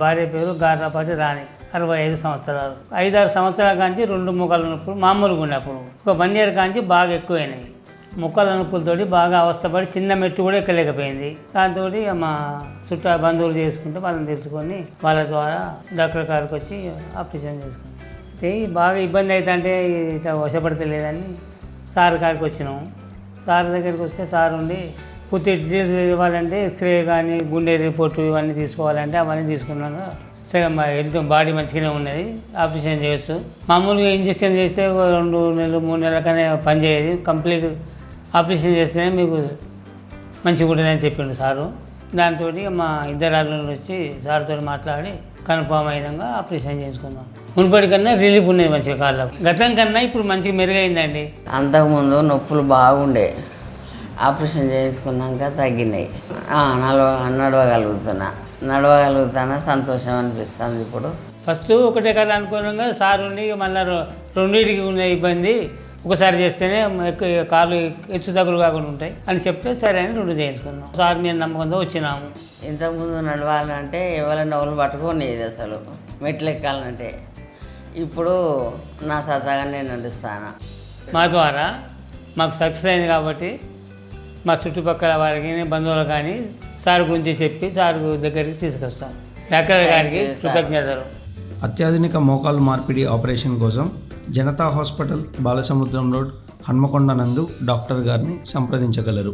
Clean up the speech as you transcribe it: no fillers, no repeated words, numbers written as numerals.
భార్య పేరు గార్లపాటి రాణి, 65 సంవత్సరాలు. 5-6 సంవత్సరాల కాంచి 2 మోకాళ్ళ నొప్పులు మామూలుగా ఉన్నప్పుడు ఒక 1 ఇయర్ కాంచి బాగా ఎక్కువైనాయి. ముక్కల నొప్పులతోటి బాగా అవస్థపడి చిన్న మెట్టు కూడా ఎక్కలేకపోయింది. దాంతో మా చుట్టూ బంధువులు చేసుకుంటే వాళ్ళని తెలుసుకొని వాళ్ళ ద్వారా డాక్టర్ గారికి వచ్చి ఆపరేషన్ చేసుకున్నాం. అయితే బాగా ఇబ్బంది అవుతుంటే ఇట్లా వశపడతలేదని సార్ కాడికి వచ్చినాము. సార్ దగ్గరికి వస్తే సార్ ఉండి పూర్తి డీటెయిల్స్ ఇవ్వాలంటే ఎక్స్రే కానీ గుండె రిపోర్టు ఇవన్నీ తీసుకోవాలంటే అవన్నీ తీసుకున్నాక సరే మా హెల్త్ బాడీ మంచిగానే ఉన్నది, ఆపరేషన్ చేయొచ్చు. మామూలుగా ఇంజక్షన్ చేస్తే 2 నెలలు 3 నెలలకనే పనిచేయదు, కంప్లీట్ ఆపరేషన్ చేస్తేనే మీకు మంచిగా ఉంటుందని చెప్పిండు సారు. దాంతో మా ఇద్దరు అల్లుళ్ళు వచ్చి సార్తో మాట్లాడి కన్ఫామ్ అయినాక ఆపరేషన్ చేసుకున్నాం. మునుపటి కన్నా రిలీఫ్ ఉన్నది మంచిగా కాళ్ళకు. గతం కన్నా ఇప్పుడు మంచిగా మెరుగైందండి. అంతకుముందు నొప్పులు బాగుండే, ఆపరేషన్ చేసుకున్నాక తగ్గినాయి. నడవగలుగుతానా, సంతోషం అనిపిస్తుంది ఇప్పుడు. ఫస్ట్ ఒకటే కదా అనుకున్నాగా సార్ ఉండి మళ్ళీ 2టికి ఉన్న ఇబ్బంది ఒకసారి చేస్తేనే కాళ్ళు హెచ్చు తగులు కాకుండా ఉంటాయి అని చెప్తే సరే అని 2 చేయించుకున్నాం. సార్ మీద నమ్మకంతో వచ్చినాము. ఇంతకుముందు నడవాలంటే ఎవరైనా నవ్వులు పట్టుకోనేది, అసలు మెట్లు ఎక్కాలంటే. ఇప్పుడు నా సరదాగా నేను నడుస్తాను. మా ద్వారా మాకు సక్సెస్ అయింది కాబట్టి మా చుట్టుపక్కల వారికి బంధువులు కానీ సార్ గురించి చెప్పి సార్ దగ్గరికి తీసుకొస్తాం. డాక్టర్ గారికి కృతజ్ఞతలు. అత్యాధునిక మోకాలు మార్పిడి ఆపరేషన్ కోసం జనతా హాస్పిటల్, బాలసముద్రం రోడ్, హన్మకొండ నందు డాక్టర్ గారిని సంప్రదించగలరు.